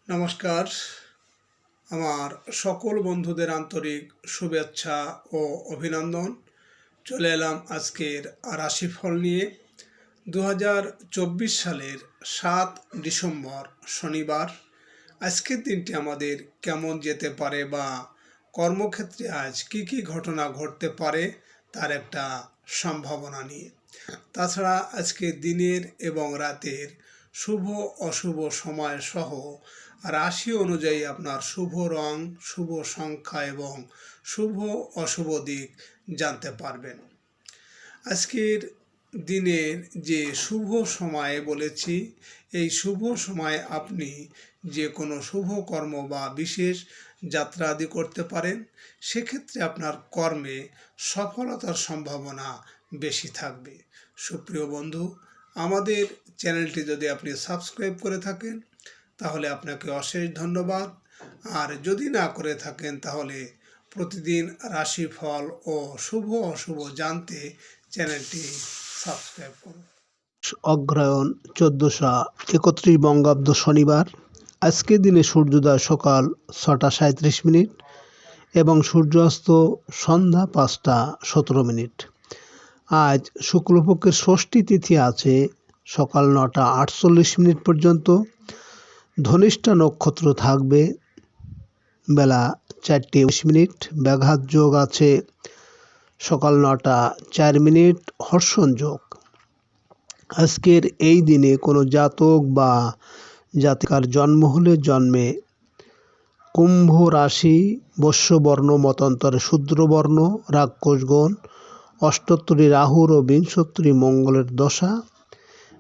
নমস্কার। আমার সকল বন্ধুদের আন্তরিক শুভেচ্ছা ও অভিনন্দন। চলে এলাম আজকের রাশিফল নিয়ে। 2024 সালের 7 ডিসেম্বর শনিবার। আজকের দিনটি আমাদের কেমন যেতে পারে বা কর্মক্ষেত্রে আজ কি কি ঘটনা ঘটতে পারে তার একটা সম্ভাবনা নিয়ে। তাছাড়া আজকে দিনের এবং রাতের শুভ অশুভ সময় সহ রাশি অনুযায়ী আপনার শুভ রং, শুভ সংখ্যা এবং শুভ অশুভ দিক জানতে পারবেন। আজকের দিনের যে শুভ সময়ে বলেছি, এই শুভ সময়ে আপনি যে কোনো শুভ কর্ম বা বিশেষ যাত্রা আদি করতে পারেন। সেক্ষেত্রে আপনার কর্মে সফলতার সম্ভাবনা বেশি থাকবে। সুপ্রিয় বন্ধু, আমাদের চ্যানেলটি যদি আপনি সাবস্ক্রাইব করে থাকেন তাহলে আপনাকে অশেষ ধন্যবাদ। আর যদি না করে থাকেন তাহলে প্রতিদিন রাশিফল ও শুভ অশুভ জানতে চ্যানেলটি সাবস্ক্রাইব করুন। অগ্রহায়ণ 1431 বঙ্গাব্দ শনিবার। আজকের দিনে সূর্যোদয় সকাল 6টা 37 মিনিট এবং সূর্যাস্ত সন্ধ্যা 5টা 17 মিনিট। আজ শুক্লপক্ষের ষষ্ঠী তিথি আছে সকাল 9টা 48 মিনিট পর্যন্ত। ধনিষ্ঠা নক্ষত্র থাকবে বেলা 4টে 19 মিনিট। ব্যাঘাত যোগ আছে সকাল 9টা 4 মিনিট। হর্ষণ যোগ। আজকের এই দিনে কোনো জাতক বা জাতিকার জন্ম হলে জন্মে কুম্ভ রাশি, বৈশ্যবর্ণ, মতান্তরে শূদ্রবর্ণ, রাক্ষসগণ, অষ্টোত্তরী রাহুর ও বিংশোত্তরী মঙ্গলের দশা,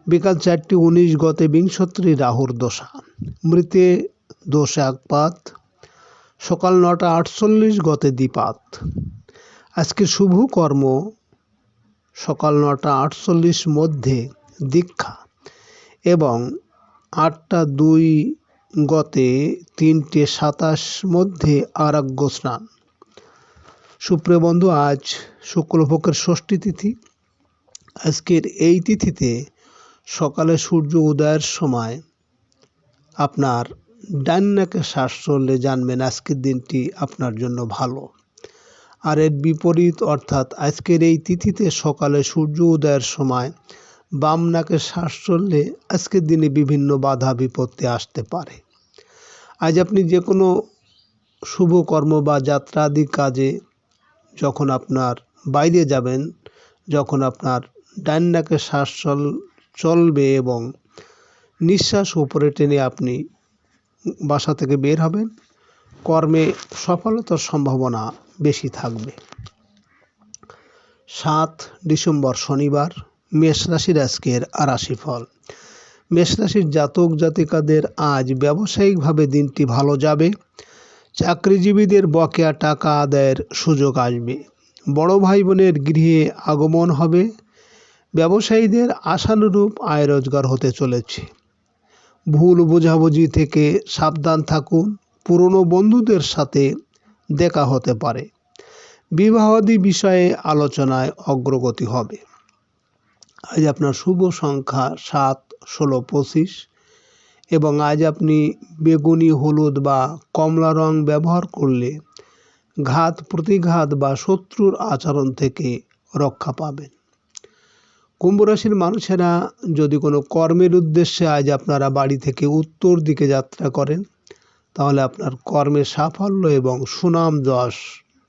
বিকাল 4টে 19 গতে বিংশোত্তরী রাহুর দশা, মৃতে দোষ একপাত, সকাল 9টা 48 গতে দ্বিপাত। আজকের শুভ কর্ম সকাল 9টা 48 মধ্যে দীক্ষা এবং 8টা 2 গতে 3টে 27 মধ্যে আরগ্য স্নান। সুপ্রিয় বন্ধু, আজ শুক্লপক্ষের ষষ্ঠী তিথি। আজকের এই তিথিতে সকালে সূর্য উদয়ের সময় আপনার ডান নাকে শ্বাস চললে জানবেন আজকের দিনটি আপনার জন্য ভালো। আর এর বিপরীত অর্থাৎ আজকের এই তিথিতে সকালে সূর্য উদয়ের সময় বাম নাকে শ্বাস চললে আজকের দিনে বিভিন্ন বাধা বিপত্তি আসতে পারে। আজ আপনি যে কোনো শুভ কর্ম বা যাত্রাদি কাজে যখন আপনার বাইরে যাবেন, যখন আপনার ডান নাকে শ্বাস চলবে এবং নিঃশ্বাস উপরে টেনে আপনি বাসা থেকে বের হবেন, কর্মে সফলতার সম্ভাবনা বেশি থাকবে। 7 ডিসেম্বর শনিবার। মেষ রাশির আজকের রাশিফল। মেষ রাশির জাতক জাতিকাদের আজ ব্যবসায়িকভাবে দিনটি ভালো যাবে। চাকরিজীবীদের বকেয়া টাকা আদায়ের সুযোগ আসবে। বড় ভাই বোনের গৃহে আগমন হবে। ব্যবসায়ীদের আশানুরূপ আয় রোজগার হতে চলেছে। ভুল বোঝাবুঝি থেকে সাবধান থাকুন। পুরনো বন্ধুদের সাথে দেখা হতে পারে। বিবাহাদি বিষয়ে আলোচনায় অগ্রগতি হবে। আজ আপনার শুভ সংখ্যা 7, 16, 25 এবং আজ আপনি বেগুনি, হলুদ বা কমলা রং ব্যবহার করলে ঘাত প্রতিঘাত বা শত্রুর আচরণ থেকে রক্ষা পাবেন। কুম্ভ রাশির মানুষেরা যদি কোনো কর্মের উদ্দেশ্যে আজ আপনারা বাড়ি থেকে উত্তর দিকে যাত্রা করেন তাহলে আপনার কর্মে সাফল্য এবং সুনাম যশ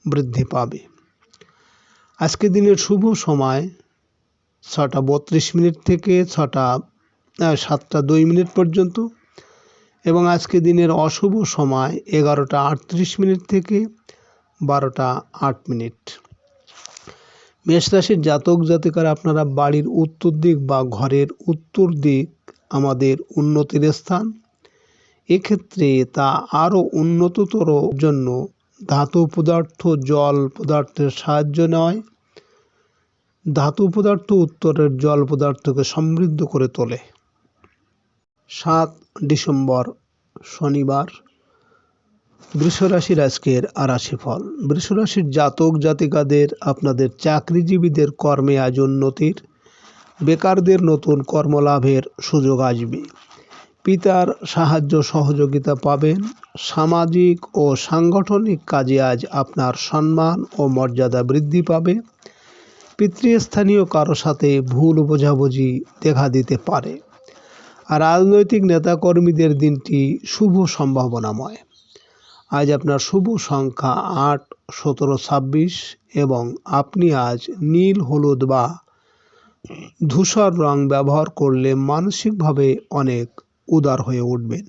বৃদ্ধি পাবে। আজকের দিনের শুভ সময় 6টা 32 মিনিট থেকে 7টা 2 মিনিট পর্যন্ত এবং আজকের দিনের অশুভ সময় 11টা 38 মিনিট থেকে 12টা 8 মিনিট। মেষ রাশির জাতক জাতিকারা আপনারা বাড়ির উত্তর দিক বা ঘরের উত্তর দিক আমাদের উন্নতির স্থান। এক্ষেত্রে তা আরও উন্নততর জন্য ধাতু পদার্থ, জল পদার্থের সাহায্য নেয়। ধাতু পদার্থ উত্তরের জল পদার্থকে সমৃদ্ধ করে তোলে। 7 ডিসেম্বর শনিবার। বৃষ রাশির আজকের রাশিফল। বৃষ রাশির জাতক জাতিকাদের আপনাদের চাকরিজীবীদের কর্মে আজ উন্নতির, বেকারদের নতুন কর্মলাভের সুযোগ আসবে। পিতার সাহায্য সহযোগিতা পাবেন। সামাজিক ও সাংগঠনিক কাজে আজ আপনার সম্মান ও মর্যাদা বৃদ্ধি পাবে। পিতৃস্থানীয় কারো সাথে ভুল বোঝাবুঝি দেখা দিতে পারে। আর রাজনৈতিক নেতাকর্মীদের দিনটি শুভ সম্ভাবনাময়। আজ আপনার শুভ সংখ্যা 8, 17, 26 এবং আপনি আজ নীল, হলুদ বা ধূসর রং ব্যবহার করলে মানসিকভাবে অনেক উদার হয়ে উঠবেন।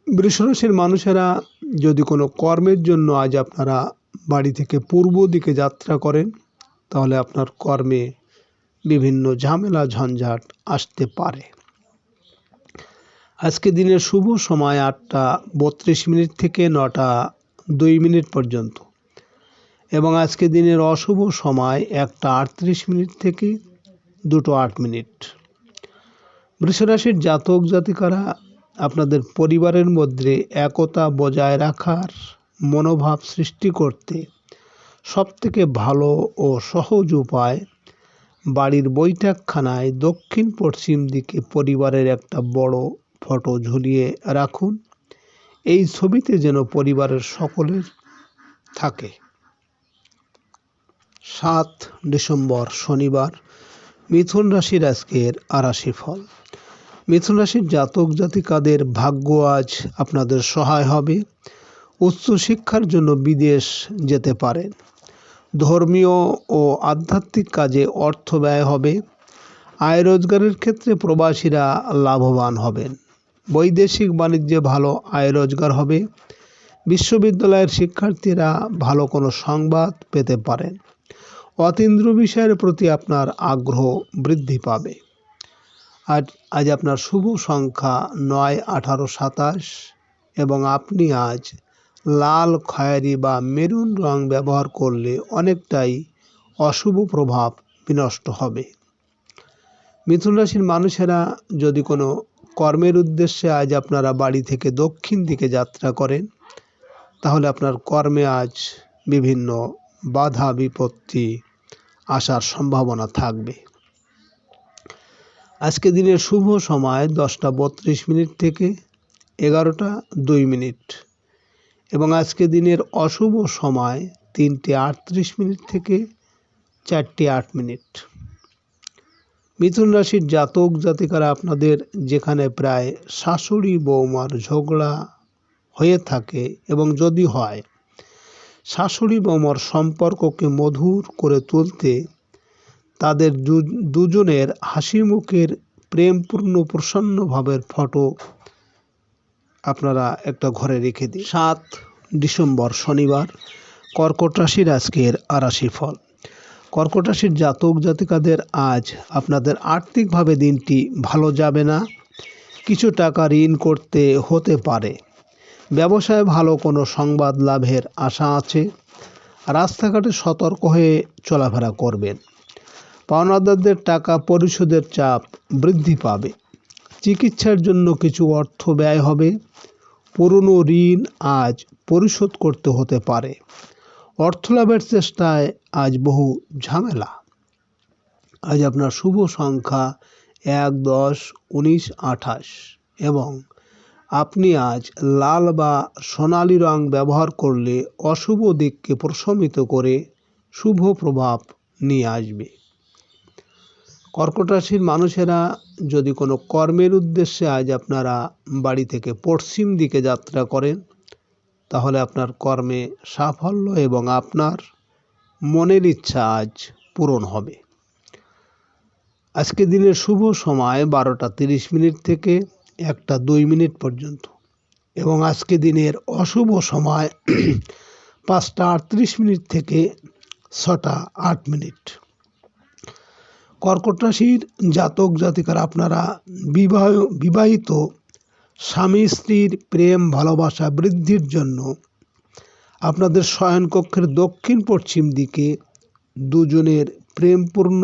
বৃষ রাশির মানুষেরা যদি কোনো কর্মের জন্য আজ আপনারা বাড়ি থেকে পূর্ব দিকে যাত্রা করেন, তাহলে আপনার কর্মে বিভিন্ন ঝামেলা ঝঞ্ঝাট আসতে পারে। আজকে দিনের শুভ সময় 8টা 32 মিনিট থেকে 9টা 2 মিনিট পর্যন্ত এবং আজকে দিনের অশুভ সময় 1টা 38 মিনিট থেকে 2টো 8 মিনিট। বৃষ রাশির জাতক জাতিকারা আপনাদের পরিবারের মধ্যে একতা বজায় রাখার মনোভাব সৃষ্টি করতে সবথেকে ভালো ও সহজ উপায় বাড়ির বৈঠকখানায় দক্ষিণ পশ্চিম দিকে পরিবারের একটা বড় ফটো ঝুলিয়ে রাখুন। এই ছবিতে যেন পরিবারের সকলের থাকে। 7 ডিসেম্বর শনিবার মিথুন রাশির আজকের রাশিফল। মিথুন রাশির জাতক জাতিকাদের ভাগ্য আজ আপনাদের সহায় হবে। উচ্চশিক্ষার জন্য বিদেশ যেতে পারেন। ধর্মীয় ও আধ্যাত্মিক কাজে অর্থ ব্যয় হবে। আয় রোজগারের ক্ষেত্রে প্রবাসীরা লাভবান হবেন। বৈদেশিক বাণিজ্যে ভালো আয় রোজগার হবে। বিশ্ববিদ্যালয়ের শিক্ষার্থীরা ভালো কোনো সংবাদ পেতে পারেন। অতীন্দ্র বিষয়ের প্রতি আপনার আগ্রহ বৃদ্ধি পাবে। আজ আপনার শুভ সংখ্যা 9, 18, 27 এবং আপনি আজ লাল, খয়েরি বা মেরুন রং ব্যবহার করলে অনেকটাই অশুভ প্রভাব বিনষ্ট হবে। মিথুন রাশির মানুষেরা যদি কোনো কর্মের উদ্দেশ্যে আজ আপনারা বাড়ি থেকে দক্ষিণ দিকে যাত্রা করেন, তাহলে আপনার কর্মে আজ বিভিন্ন বাধা বিপত্তি আসার সম্ভাবনা থাকবে। আজকে দিনের শুভ সময় 10টা 32 মিনিট থেকে 11টা 2 মিনিট এবং আজকে দিনের অশুভ সময় 3টে 38 মিনিট থেকে 4টে 8 মিনিট। মিথুন রাশির জাতক জাতিকারা আপনাদের যেখানে প্রায় শাশুড়ি বৌমার ঝগড়া হয়ে থাকে এবং যদি হয়, শাশুড়ি বৌমার সম্পর্ককে মধুর করে তুলতে তাদের দুজনের হাসি মুখের প্রেমপূর্ণ প্রসন্ন ভাবের ফটো আপনারা একটা ঘরে রেখে দিন। 7 ডিসেম্বর শনিবার কর্কট রাশির আজকের রাশিফল। কর্কট রাশির জাতক জাতিকাদের আজ আপনাদের আর্থিকভাবে দিনটি ভালো যাবে না। কিছু টাকা ঋণ করতে হতে পারে। ব্যবসায় ভালো কোনো সংবাদ লাভের আশা আছে। রাস্তাঘাটে সতর্ক হয়ে চলাফেরা করবেন। পাওনাদারদের টাকা পরিশোধের চাপ বৃদ্ধি পাবে। চিকিৎসার জন্য কিছু অর্থ ব্যয় হবে। পুরনো ঋণ আজ পরিশোধ করতে হতে পারে। অর্থ লাভের চেষ্টায় আজ বহু ঝামেলা। আজ আপনার শুভ সংখ্যা 1, 10, 19, 28 এবং আপনি আজ লাল বা সোনালী রং ব্যবহার করলে অশুভ দিককে প্রশমিত করে শুভ প্রভাব নিয়ে আসবে। কর্কট রাশির মানুষেরা যদি কোনো কর্মের উদ্দেশ্যে আজ আপনারা বাড়ি থেকে পশ্চিম দিকে যাত্রা করেন, তাহলে আপনার কর্মে সাফল্য এবং আপনার মনের ইচ্ছা আজ পূরণ হবে। আজকে দিনের শুভ সময় 12টা 30 মিনিট থেকে 1টা 2 মিনিট পর্যন্ত এবং আজকে দিনের অশুভ সময় 5টা 38 মিনিট থেকে 6টা 8 মিনিট। কর্কট রাশির জাতক জাতিকারা আপনারা বিবাহিত স্বামী স্ত্রীর প্রেম ভালোবাসা বৃদ্ধির জন্য আপনাদের শয়নকক্ষের দক্ষিণ পশ্চিম দিকে দুজনের প্রেমপূর্ণ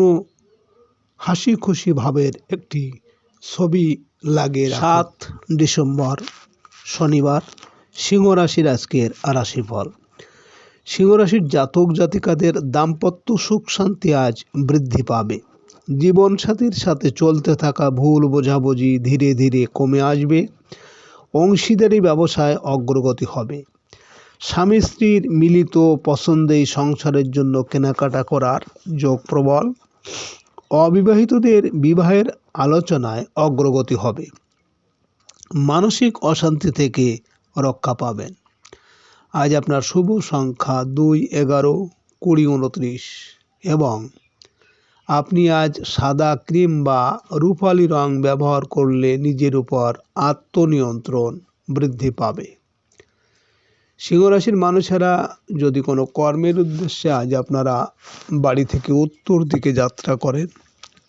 হাসি খুশি ভাবের একটি ছবি লাগিয়ে রাখুন। 7 ডিসেম্বর শনিবার সিংহ রাশির আজকের রাশিফল। সিংহ রাশির জাতক জাতিকাদের দাম্পত্য সুখ শান্তি আজ বৃদ্ধি পাবে। জীবনসাথীর সাথে চলতে থাকা ভুল বোঝাবুঝি ধীরে ধীরে কমে আসবে। অংশীদারি ব্যবসায় অগ্রগতি হবে। স্বামী স্ত্রীর মিলিত পছন্দেই সংসারের জন্য কেনাকাটা করার যোগ প্রবল। অবিবাহিতদের বিবাহের আলোচনায় অগ্রগতি হবে। মানসিক অশান্তি থেকে রক্ষা পাবেন। আজ আপনার শুভ সংখ্যা 2, 11, 20, 29 এবং আপনি আজ সাদা ক্রিম বা রূপালি রং ব্যবহার করলে নিজের উপর আত্মনিয়ন্ত্রণ বৃদ্ধি পাবে। সিংহ রাশির মানুষেরা যদি কোনো কর্মের উদ্দেশ্যে আজ আপনারা বাড়ি থেকে উত্তর দিকে যাত্রা করেন,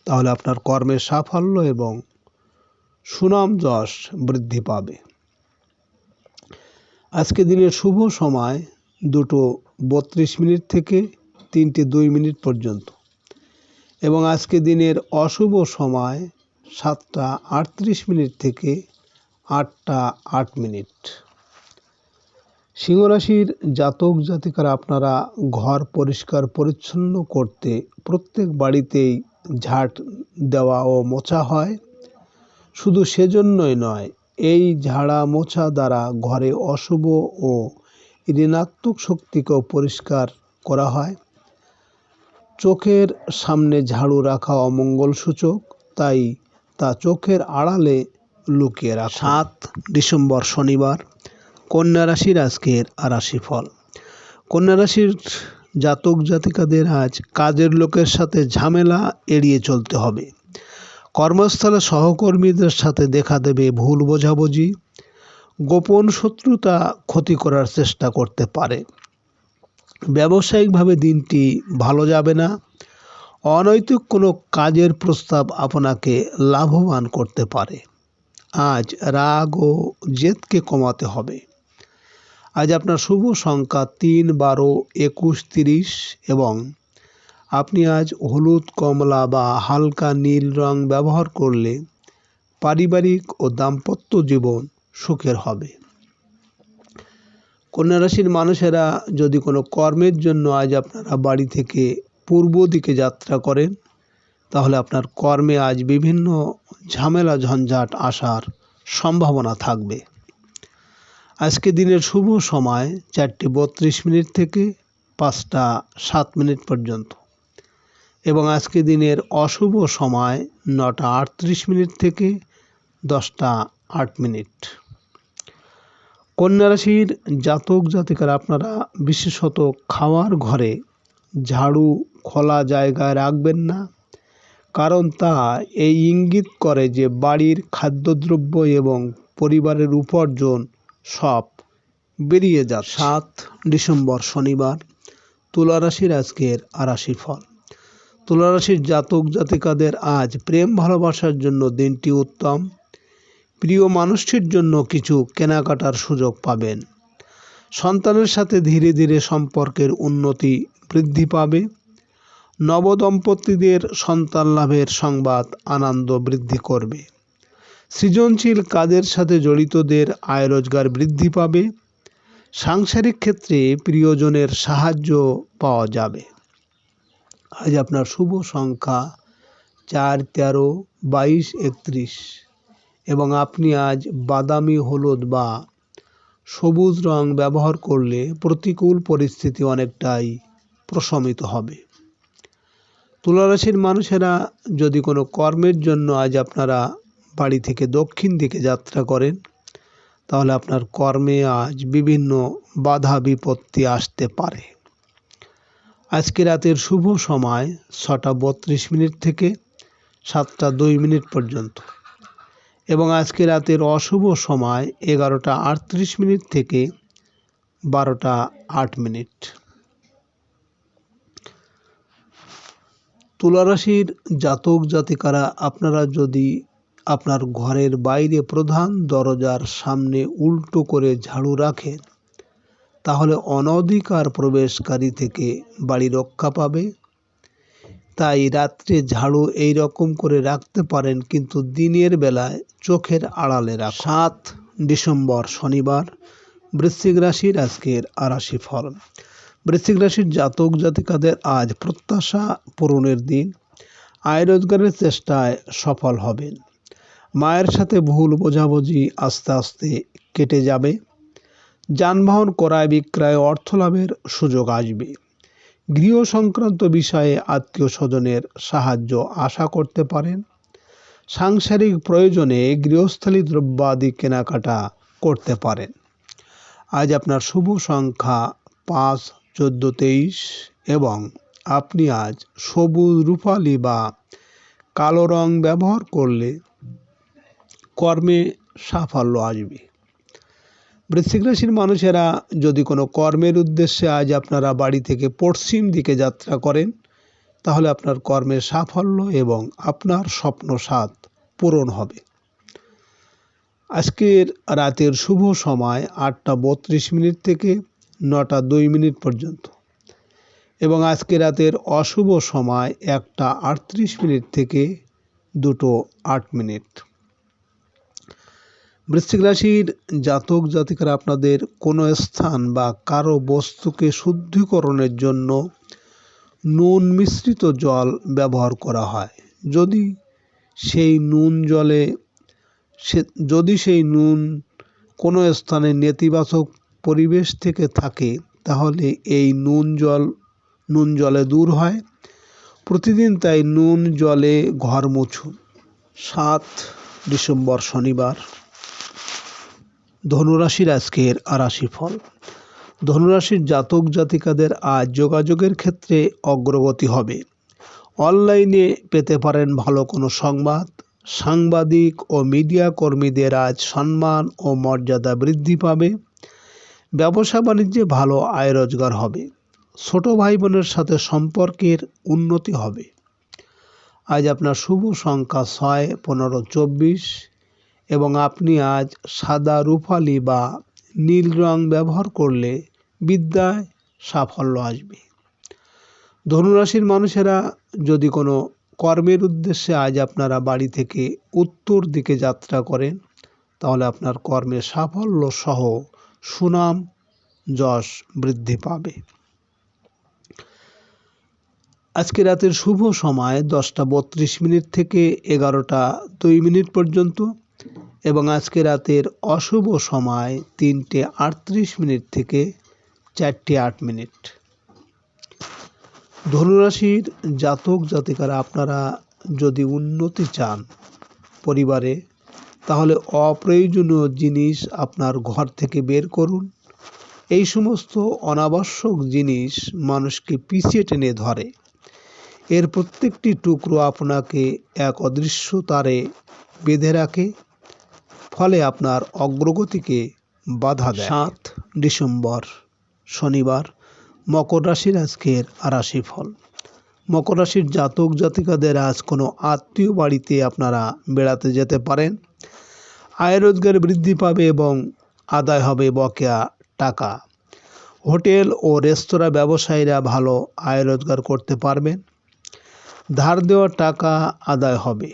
তাহলে আপনার কর্মের সাফল্য এবং সুনাম যশ বৃদ্ধি পাবে। আজকে দিনের শুভ সময় 2:32 থেকে 3:02 পর্যন্ত এবং আজকে দিনের অশুভ সময় 7:38 থেকে 8:08। সিংহ রাশির জাতক জাতিকারা আপনারা ঘর পরিষ্কার পরিচ্ছন্ন করতে প্রত্যেক বাড়িতেই ঝাঁট দেওয়া ও মোছা হয়। শুধু সেজন্যই নয়, এই ঝাড়া মোছা দ্বারা ঘরে অশুভ ও ঋণাত্মক শক্তিকেও পরিষ্কার করা হয়। চোখের সামনে ঝাড়ু রাখা অমঙ্গল সূচক, তাই তা চোখের আড়ালে লুকিয়ে রাখা। 7 ডিসেম্বর শনিবার, কন্যা রাশির আজকের রাশিফল। কন্যা রাশির জাতক জাতিকাদের আজ কাজের লোকের সাথে ঝামেলা এড়িয়ে চলতে হবে। কর্মস্থলে সহকর্মীদের সাথে দেখা দেবে ভুল বোঝাবুঝি। গোপন শত্রুতা ক্ষতি করার চেষ্টা করতে পারে। ব্যবসায়িকভাবে দিনটি ভালো যাবে না। অনৈতিক কোনো কাজের প্রস্তাব আপনাকে লাভবান করতে পারে। আজ রাগ ও জেদকে কমাতে হবে। আজ আপনার শুভ সংখ্যা 3, 12, 21, 30 এবং আপনি আজ হলুদ, কমলা বা হালকা নীল রং ব্যবহার করলে পারিবারিক ও দাম্পত্য জীবন সুখের হবে। কন্যা রাশির মানুষেরা যদি কোনো কর্মের জন্য আজ আপনারা বাড়ি থেকে পূর্ব দিকে যাত্রা করেন, তাহলে আপনার কর্মে আজ বিভিন্ন ঝামেলা ঝঞ্ঝাট আসার সম্ভাবনা থাকবে। আজকে দিনের শুভ সময় 4:32 থেকে 5:07 পর্যন্ত এবং আজকে দিনের অশুভ সময় 9:38 থেকে 10:08। কন্যা রাশির জাতক জাতিকারা আপনারা বিশেষত খাওয়ার ঘরে ঝাড়ু খোলা জায়গায় রাখবেন না, কারণ তা এই ইঙ্গিত করে যে বাড়ির খাদ্যদ্রব্য এবং পরিবারের উপার্জন সব বেরিয়ে যাচ্ছে। 7 ডিসেম্বর শনিবার, তুলা রাশির আজকের রাশিফল। তুলা রাশির জাতক জাতিকাদের আজ প্রেম ভালোবাসার জন্য দিনটি উত্তম। প্রিয় মানুষটির জন্য কিছু কেনাকাটার সুযোগ পাবেন। সন্তানের সাথে ধীরে ধীরে সম্পর্কের উন্নতি বৃদ্ধি পাবে। নবদম্পতিদের সন্তান লাভের সংবাদ আনন্দ বৃদ্ধি করবে। সৃজনশীল কাজের সাথে জড়িতদের আয় রোজগার বৃদ্ধি পাবে। সাংসারিক ক্ষেত্রে প্রিয়জনের সাহায্য পাওয়া যাবে। আজ আপনার শুভ সংখ্যা 4, 13, 22, 31 এবং আপনি আজ বাদামি, হলুদ বা সবুজ রং ব্যবহার করলে প্রতিকূল পরিস্থিতি অনেকটাই প্রশমিত হবে। তুলা রাশির মানুষেরা যদি কোনো কর্মের জন্য আজ আপনারা বাড়ি থেকে দক্ষিণ দিকে যাত্রা করেন, তাহলে আপনার কর্মে আজ বিভিন্ন বাধা বিপত্তি আসতে পারে। আজকে রাতের শুভ সময় 6:32 থেকে 7:02 পর্যন্ত এবং আজকে রাতের অশুভ সময় 11:38 থেকে 12:08। তুলা রাশির জাতক জাতিকারা আপনারা যদি আপনার ঘরের বাইরে প্রধান দরজার সামনে উল্টো করে ঝাড়ু রাখেন, তাহলে অনধিকার প্রবেশকারী থেকে বাড়ি রক্ষা পাবে। তাই রাত্রে ঝাড়ু এই রকম করে রাখতে পারেন, কিন্তু দিনের বেলায় চোখের আড়ালে রাখুন। 7 ডিসেম্বর শনিবার, বৃশ্চিক রাশির আজকের রাশিফল। বৃশ্চিক রাশির জাতক জাতিকাদের আজ প্রত্যাশা পূরণের দিন। আয় রোজগারের চেষ্টায় সফল হবেন। মায়ের সাথে ভুল বোঝাবুঝি আস্তে আস্তে কেটে যাবে। যানবাহন ক্রয় বিক্রয়ে অর্থ লাভের সুযোগ আসবে। গৃহ সংক্রান্ত বিষয়ে আত্মীয় স্বজনের সাহায্য আশা করতে পারেন। সাংসারিক প্রয়োজনে গৃহস্থালী দ্রব্যাদি কেনাকাটা করতে পারেন। আজ আপনার শুভ সংখ্যা 5, 14, 23 এবং আপনি আজ সবুজ, রূপালী বা কালো রং ব্যবহার করলে কর্মে সাফল্য আসবে। বৃশ্চিক রাশির মানুষেরা যদি কোনো কর্মের উদ্দেশ্যে আজ আপনারা বাড়ি থেকে পশ্চিম দিকে যাত্রা করেন, তাহলে আপনার কর্মের সাফল্য এবং আপনার স্বপ্ন সাধ পূরণ হবে। আজকের রাতের শুভ সময় 8:32 থেকে 9:02 পর্যন্ত এবং আজকে রাতের অশুভ সময় 1:38 থেকে 2:08। বৃশ্চিক রাশির জাতক জাতিকারা আপনাদের কোনো স্থান বা কারো বস্তুকে শুদ্ধিকরণের জন্য নুন মিশ্রিত জল ব্যবহার করা হয়। যদি সেই নুন কোনো স্থানে নেতিবাচক পরিবেশ থেকে থাকে, তাহলে এই নুন জলে দূর হয়। প্রতিদিন তাই নুন জলে ঘর মুছুন। 7 ডিসেম্বর শনিবার। ধনুরাশির আজকের রাশিফল। ধনুরাশির জাতক জাতিকাদের আজ যোগাযোগের ক্ষেত্রে অগ্রগতি হবে। অনলাইনে পেতে পারেন ভালো কোনো সংবাদ। সাংবাদিক ও মিডিয়া কর্মীদের আজ সম্মান ও মর্যাদা বৃদ্ধি পাবে। ব্যবসা বাণিজ্যে ভালো আয় রোজগার হবে। ছোট ভাই বোনের সাথে সম্পর্কের উন্নতি হবে। আজ আপনার শুভ সংখ্যা 6, 15, 24 এবং আপনি আজ সাদা, রূপালী বা নীল রং ব্যবহার করলে বিদ্যায় সাফল্য আসবে। ধনুরাশির মানুষেরা যদি কোনো কর্মের উদ্দেশ্যে আজ আপনারা বাড়ি থেকে উত্তর দিকে যাত্রা করেন, তাহলে আপনার কর্মের সাফল্য সহ সুনাম যশ বৃদ্ধি পাবে। আজকে রাতের শুভ সময় 10:32 থেকে 11:02 পর্যন্ত এবং আজকে রাতের অশুভ সময় 3:38 থেকে 4:08। ধনুরাশির জাতক জাতিকারা আপনারা যদি উন্নতি চান পরিবারে, তাহলে অপ্রয়োজনীয় জিনিস আপনার ঘর থেকে বের করুন। এই সমস্ত অনাবশ্যক জিনিস মানুষকে পিছিয়ে টেনে ধরে। এর প্রত্যেকটি টুকরো আপনাকে এক অদৃশ্য তারে বেঁধে রাখে, ফলে আপনার অগ্রগতিকে বাধা দেয়। 7 ডিসেম্বর শনিবার। মকর রাশির আজকের রাশিফল। মকর রাশির জাতক জাতিকাদের আজ কোনো আত্মীয় বাড়িতে আপনারা বেড়াতে যেতে পারেন। আয় রোজগার বৃদ্ধি পাবে এবং আদায় হবে বকেয়া টাকা। হোটেল ও রেস্তোরাঁ ব্যবসায়ীরা ভালো আয় রোজগার করতে পারবেন। ধার দেওয়া টাকা আদায় হবে।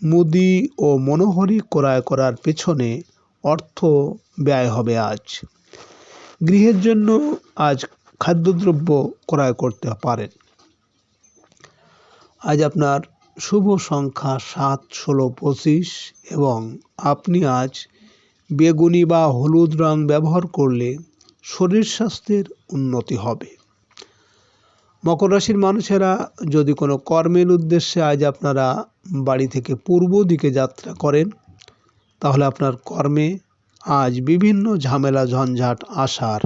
মুদি ও মনোহরি ক্রয় করার পেছনে অর্থ ব্যয় হবে আজ। গৃহের জন্য আজ খাদ্যদ্রব্য ক্রয় করতে পারেন। আজ আপনার শুভ সংখ্যা 7, 16, 25 এবং আপনি আজ বেগুনি বা হলুদ রং ব্যবহার করলে শরীর স্বাস্থ্যের উন্নতি হবে। মকর রাশির মানুষেরা যদি কোনো কর্মের উদ্দেশ্যে আজ আপনারা বাড়ি থেকে পূর্ব দিকে যাত্রা করেন, তাহলে আপনার কর্মে আজ বিভিন্ন ঝামেলা ঝঞ্ঝাট আসার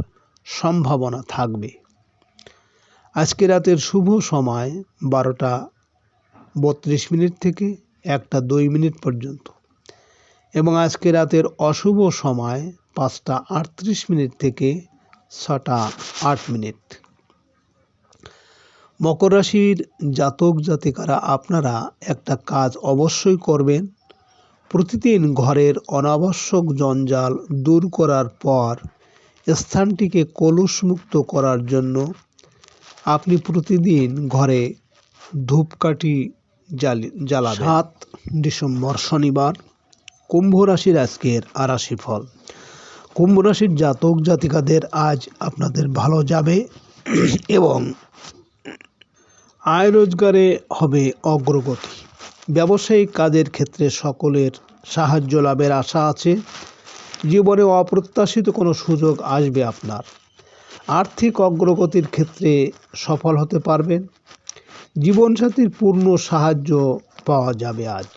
সম্ভাবনা থাকবে। আজকে রাতের শুভ সময় 12:32 থেকে 1:02 পর্যন্ত এবং আজকে রাতের অশুভ সময় 5:38 থেকে 6:08। মকর রাশির জাতক জাতিকারা আপনারা একটা কাজ অবশ্যই করবেন। প্রতিদিন ঘরের অনাবশ্যক জঞ্জাল দূর করার পর স্থানটিকে কলুষমুক্ত করার জন্য আপনি প্রতিদিন ঘরে ধূপকাঠি জ্বালাবেন। 7 ডিসেম্বর শনিবার। কুম্ভ রাশির আজকের রাশিফল। কুম্ভ রাশির জাতক জাতিকাদের আজ আপনাদের ভালো যাবে এবং আয় রোজগারে হবে অগ্রগতি। ব্যবসায়িক কাজের ক্ষেত্রে সকলের সাহায্য লাভের আশা আছে। জীবনে অপ্রত্যাশিত কোনো সুযোগ আসবে আপনার। আর্থিক অগ্রগতির ক্ষেত্রে সফল হতে পারবেন। জীবনসাথীর পূর্ণ সাহায্য পাওয়া যাবে আজ।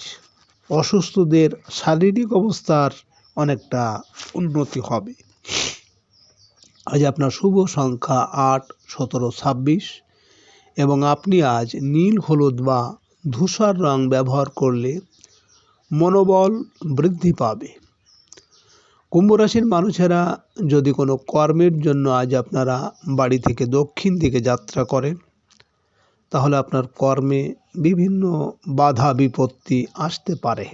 অসুস্থদের শারীরিক অবস্থার অনেকটা উন্নতি হবে। আজ আপনার শুভ সংখ্যা 8, 17, 26 এবং আপনি আজ নীল, হলুদ বা ধূসর রং ব্যবহার করলে মনোবল বৃদ্ধি পাবে। কুম্ভ রাশির মানুষেরা যদি কোনো কর্মের জন্য আজ আপনারা বাড়ি থেকে দক্ষিণ দিকে যাত্রা করেন, তাহলে আপনার কর্মে বিভিন্ন বাধা বিপত্তি আসতে পারে।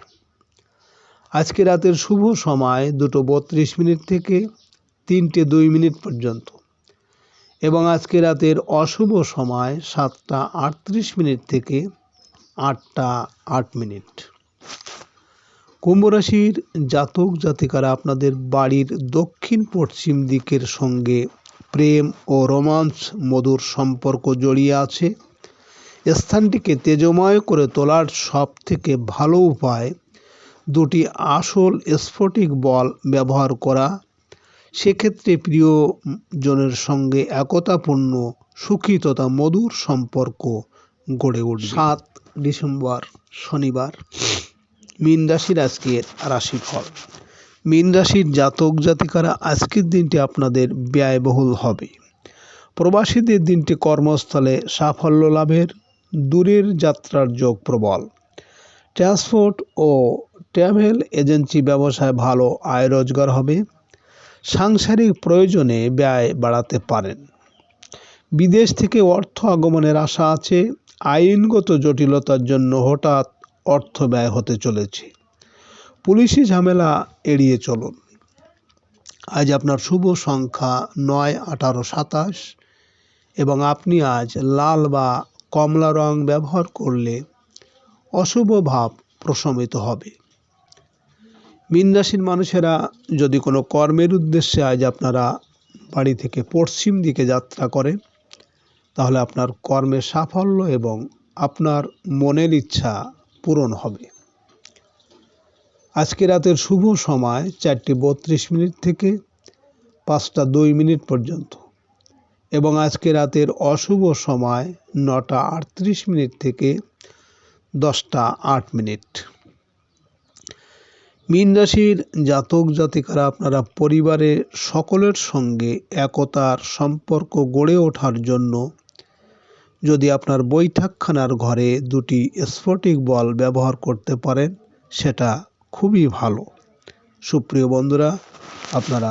আজকে রাতের শুভ সময় 2:32 থেকে 3:02 পর্যন্ত এবং আজকে রাতের অশুভ সময় 7:38 থেকে 8:08। কুম্ভ রাশির জাতক জাতিকারা আপনাদের বাড়ির দক্ষিণ পশ্চিম দিকের সঙ্গে প্রেম ও রোমান্স মধুর সম্পর্ক জড়িয়ে আছে। স্থানটিকে তেজময় করে তোলার সব থেকে ভালো উপায় 2টি আসল স্ফটিক বল ব্যবহার করা। সেক্ষেত্রে প্রিয়জনের সঙ্গে একতাপূর্ণ সুখী তথা মধুর সম্পর্ক গড়ে উঠবে। 7 ডিসেম্বর শনিবার। মীন রাশির আজকের রাশিফল। মীন রাশির জাতক জাতিকারা আজকের দিনটি আপনাদের ব্যয়বহুল হবে। প্রবাসীদের দিনটি কর্মস্থলে সাফল্য লাভের, দূরের যাত্রার যোগ প্রবল। ট্রান্সপোর্ট ও ট্রাভেল এজেন্সি ব্যবসায় ভালো আয় রোজগার হবে। সাংসারিক প্রয়োজনে ব্যয় বাড়াতে পারেন। বিদেশ থেকে অর্থ আগমনের আশা আছে। আইনগত জটিলতার জন্য হঠাৎ অর্থ ব্যয় হতে চলেছে। পুলিশি ঝামেলা এড়িয়ে চলুন। আজ আপনার শুভ সংখ্যা 9, 18, 27 এবং আপনি আজ লাল বা কমলা রং ব্যবহার করলে অশুভ ভাব প্রশমিত হবে। মীন রাশির মানুষেরা যদি কোনো কর্মের উদ্দেশ্যে আজ আপনারা বাড়ি থেকে পশ্চিম দিকে যাত্রা করেন, তাহলে আপনার কর্মের সাফল্য এবং আপনার মনের ইচ্ছা পূরণ হবে। আজকে রাতের শুভ সময় 4:32 থেকে 5:02 পর্যন্ত এবং আজকে রাতের অশুভ সময় 9:38 থেকে 10:08। মীন রাশির জাতক জাতিকারা আপনারা পরিবারের সকলের সঙ্গে একতার সম্পর্ক গড়ে ওঠার জন্য যদি আপনার বৈঠকখানার ঘরে 2টি স্ফটিক বল ব্যবহার করতে পারেন, সেটা খুবই ভালো। সুপ্রিয় বন্ধুরা, আপনারা